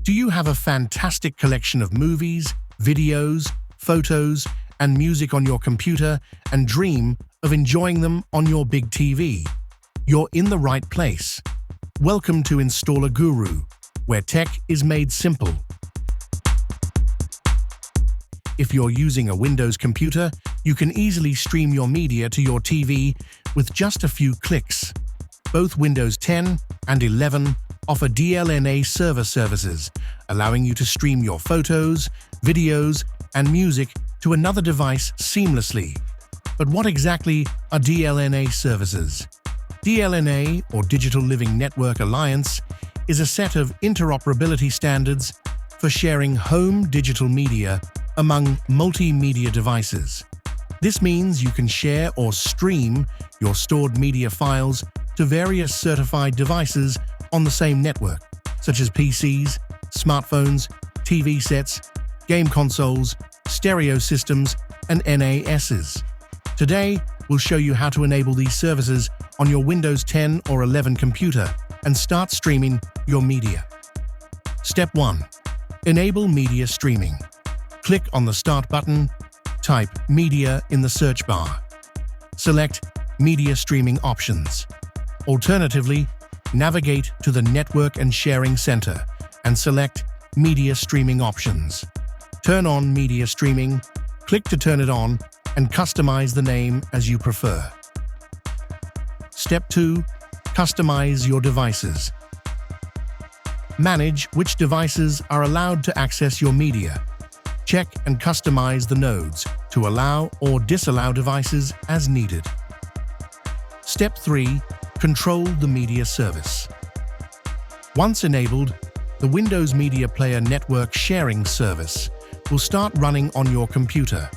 Do you have a fantastic collection of movies, videos, photos, and music on your computer and dream of enjoying them on your big TV? You're in the right place. Welcome to installerguru, where tech is made simple. If you're using a Windows computer, you can easily stream your media to your TV with just a few clicks. Both Windows 10 and 11 offer DLNA server services, allowing you to stream your photos, videos, and music to another device seamlessly. But what exactly are DLNA services? DLNA, or Digital Living Network Alliance, is a set of interoperability standards for sharing home digital media among multimedia devices. This means you can share or stream your stored media files to various certified devices on the same network, such as PCs, smartphones, TV sets, game consoles, stereo systems, and NASs. Today, we'll show you how to enable these services on your Windows 10 or 11 computer and start streaming your media. Step 1. Enable media streaming. Click on the Start button, type Media in the search bar. Select Media Streaming Options. Alternatively, navigate to the Network and Sharing Center and select Media Streaming Options. Turn on media streaming, click to turn it on, and customize the name as you prefer. Step 2. Customize your devices. Manage which devices are allowed to access your media. Check and customize the nodes to allow or disallow devices as needed. Step 3. Control the media service. Once enabled, the Windows Media Player Network Sharing Service will start running on your computer.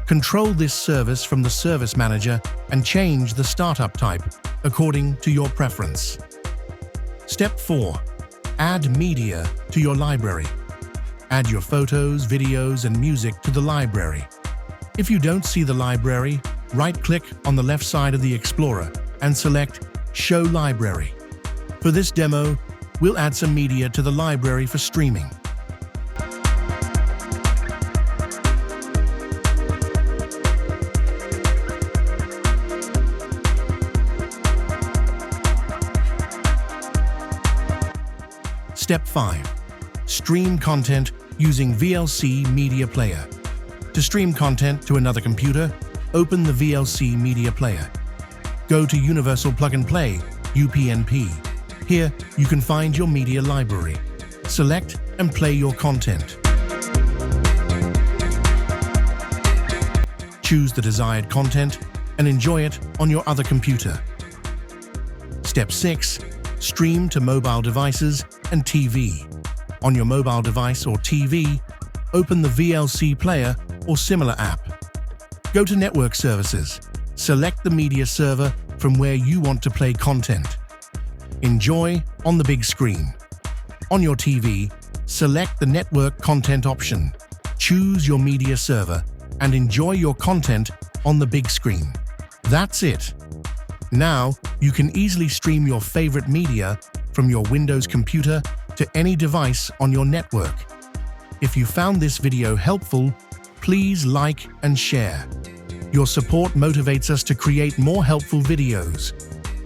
Control this service from the Service Manager and change the startup type according to your preference. Step 4. Add media to your library. Add your photos, videos, and music to the library. If you don't see the library, right-click on the left side of the Explorer and select Show Library. For this demo, we'll add some media to the library for streaming. Step 5. Stream content using VLC Media Player. To stream content to another computer, open the VLC Media Player. Go to Universal Plug and Play, UPnP. Here, you can find your media library. Select and play your content. Choose the desired content and enjoy it on your other computer. Step 6. Stream to mobile devices and TV. On your mobile device or TV, open the VLC Player or similar app. Go to Network Services. Select the media server from where you want to play content. Enjoy on the big screen. On your TV, select the Network Content option. Choose your media server and enjoy your content on the big screen. That's it. Now, you can easily stream your favorite media from your Windows computer to any device on your network. If you found this video helpful, please like and share. Your support motivates us to create more helpful videos.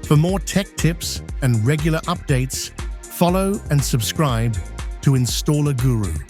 For more tech tips and regular updates, follow and subscribe to installerguru.